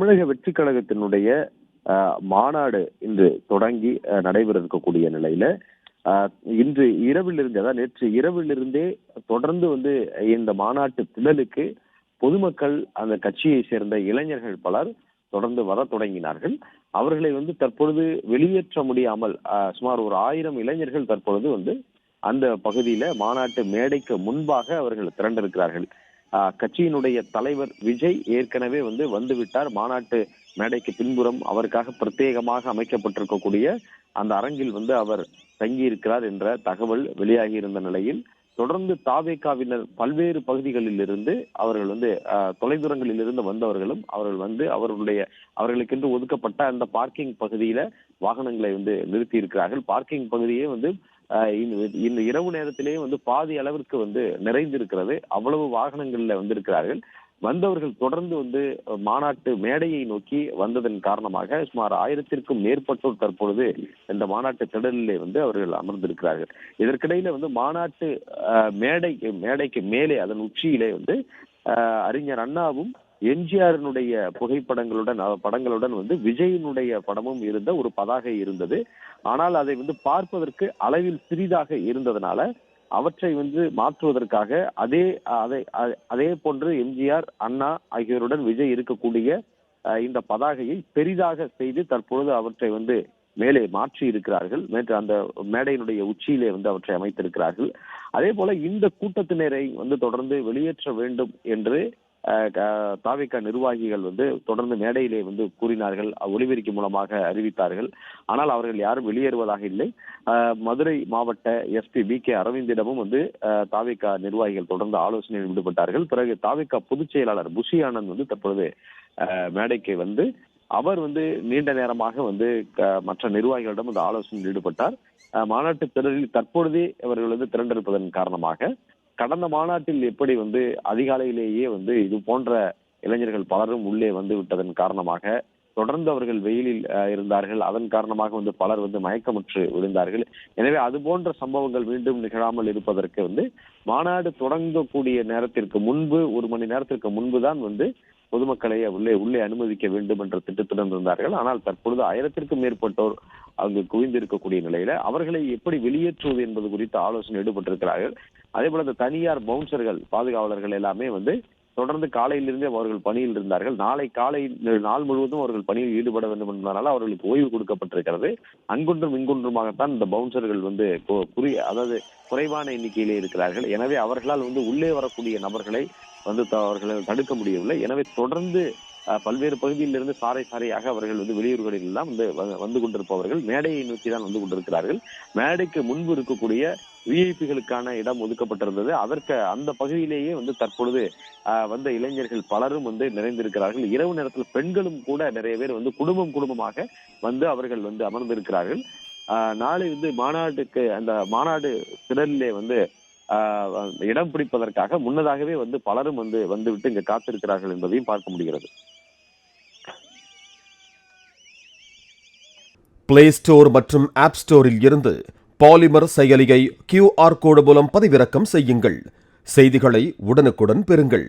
தமிழக வெற்றி கழகத்தினுடைய மாநாடு இன்று தொடங்கி நடைபெற இருக்கக்கூடிய நிலையில இன்று இரவிலிருந்து, அதாவது நேற்று இரவிலிருந்தே தொடர்ந்து இந்த மாநாட்டு திடலுக்கு பொதுமக்கள், அந்த கட்சியை சேர்ந்த இளைஞர்கள் பலர் தொடர்ந்து வர தொடங்கினார்கள். அவர்களை தற்பொழுது வெளியேற்ற முடியாமல் சுமார் ஒரு 1000 இளைஞர்கள் தற்பொழுது அந்த பகுதியில மாநாட்டு மேடைக்கு முன்பாக அவர்கள் திரண்டிருக்கிறார்கள். கட்சியினுடைய தலைவர் விஜய் ஏற்கனவே வந்துவிட்டார். மாநாட்டு மேடைக்கு பின்புறம் அவருக்காக பிரத்யேகமாக அமைக்கப்பட்டிருக்கக்கூடிய அந்த அரங்கில் அவர் தங்கியிருக்கிறார் என்ற தகவல் வெளியாகி இருந்த நிலையில் தொடர்ந்து தாவேகாவினர் பல்வேறு பகுதிகளில் இருந்து அவர்கள் தொலைதூரங்களில் இருந்து வந்தவர்களும் அவர்கள் அவர்களுக்கென்று ஒதுக்கப்பட்ட அந்த பார்க்கிங் பகுதியில வாகனங்களை நிறுத்தி இருக்கிறார்கள். பார்க்கிங் பகுதியே இந்த இரவு நேரத்திலேயே பாதி அளவிற்கு நிறைந்திருக்கிறது. அவ்வளவு வாகனங்கள்ல வந்திருக்கிறார்கள். வந்தவர்கள் தொடர்ந்து மாநாட்டு மேடையை நோக்கி வந்ததன் காரணமாக சுமார் 1000க்கும் மேற்பட்டோர் தற்பொழுது இந்த மாநாட்டு திடலிலே அவர்கள் அமர்ந்திருக்கிறார்கள். இதற்கிடையில மாநாட்டு மேடைக்கு மேலே அதன் உச்சியிலே அறிஞர் அண்ணாவும் எம்ஜிஆரினுடைய படங்களுடன் விஜயினுடைய படமும் இருந்த ஒரு பதாகை இருந்தது. ஆனால் அதை பார்ப்பதற்கு அளவில் சிறிதாக இருந்ததனால அவற்றை மாற்றுவதற்காக அதே போன்று எம்ஜிஆர், அண்ணா ஆகியோருடன் விஜய் இருக்கக்கூடிய இந்த பதாகையை பெரிதாக செய்து தற்பொழுது அவற்றை மேலே மாற்றி இருக்கிறார்கள். நேற்று அந்த மேடையினுடைய உச்சியிலே அவற்றை அமைத்திருக்கிறார்கள். அதே போல இந்த கூட்டத்தினரை தொடர்ந்து வெளியேற்ற வேண்டும் என்று தாவேகா நிர்வாகிகள் தொடர்ந்து மேடையிலே கூறினார்கள், ஒலிபெருக்கி மூலமாக அறிவித்தார்கள். ஆனால் அவர்கள் யாரும் வெளியேறுவதாக இல்லை. மதுரை மாவட்ட எஸ்பி BK அரவிந்திடமும் தாவேகா நிர்வாகிகள் தொடர்ந்து ஆலோசனையில் ஈடுபட்டார்கள். பிறகு தாவேகா பொதுச் செயலாளர் புஷி ஆனந்த் தற்பொழுது மேடைக்கு அவர் நீண்ட நேரமாக மற்ற நிர்வாகிகளிடம் ஆலோசனையில் ஈடுபட்டார். மாநாட்டு திடலில் தற்பொழுதே அவர்கள் திரண்டிருப்பதன் காரணமாக கடந்த மாநாட்டில் எப்படி அதிகாலையிலேயே இது போன்ற இளைஞர்கள் பலரும் உள்ளே விட்டதன் காரணமாக தொடர்ந்து அவர்கள் வெயிலில் இருந்தார்கள். அதன் காரணமாக பலர் மயக்கமுற்று விழுந்தார்கள். எனவே அது போன்ற சம்பவங்கள் மீண்டும் நிகழாமல் இருப்பதற்கு மாநாடு தொடங்கக்கூடிய நேரத்திற்கு முன்பு, 1 மணி நேரத்திற்கு முன்புதான் பொதுமக்களை உள்ளே அனுமதிக்க வேண்டும் என்ற திட்டத்துடன் இருந்தார்கள். ஆனால் தற்பொழுது 1000க்கும் மேற்பட்டோர் அங்கு குவிந்திருக்கக்கூடிய நிலையில அவர்களை எப்படி வெளியேற்றுவது என்பது குறித்து ஆலோசனை ஈடுபட்டிருக்கிறார்கள். அதே போல இந்த தனியார் பவுன்சர்கள், பாதுகாவலர்கள் எல்லாமே தொடர்ந்து காலையிலிருந்தே அவர்கள் பணியில் இருந்தார்கள். நாளை காலை நாள் முழுவதும் அவர்கள் பணியில் ஈடுபட வேண்டும் என்பதனால அவர்களுக்கு ஓய்வு கொடுக்கப்பட்டிருக்கிறது. அங்கொன்றும் இங்கொன்றுமாகத்தான் இந்த பவுன்சர்கள் அதாவது குறைவான எண்ணிக்கையிலே இருக்கிறார்கள். எனவே அவர்களால் உள்ளே வரக்கூடிய நபர்களை அவர்களை தடுக்க முடியவில்லை. எனவே தொடர்ந்து பல்வேறு பகுதியிலிருந்து சாரையாக அவர்கள் வெளியூர்களில் எல்லாம் வந்து கொண்டிருப்பவர்கள் மேடையை நோக்கி தான் கொண்டிருக்கிறார்கள். மேடைக்கு முன்பு இருக்கக்கூடிய விஐபிகளுக்கான இடம் ஒதுக்கப்பட்டிருந்தது. அந்த பகுதியிலேயே தற்பொழுது வந்த இளைஞர்கள் பலரும் நிறைந்திருக்கிறார்கள். இரவு நேரத்தில் பெண்களும் கூட நிறைய பேர் குடும்பமாக அவர்கள் அமர்ந்திருக்கிறார்கள். நாளை மாநாட்டுக்கு அந்த மாநாடு திடலிலே இடம் பிடிப்பதற்காக முன்னதாகவே பலரும் வந்துவிட்டு இங்க காத்திருக்கிறார்கள் என்பதையும் பார்க்க முடிகிறது. பிளே ஸ்டோர் மற்றும் ஆப் ஸ்டோரில் இருந்து பாலிமர் செயலியை QR கோடு மூலம் பதிவிறக்கம் செய்யுங்கள். செய்திகளை உடனுக்குடன் பெறுங்கள்.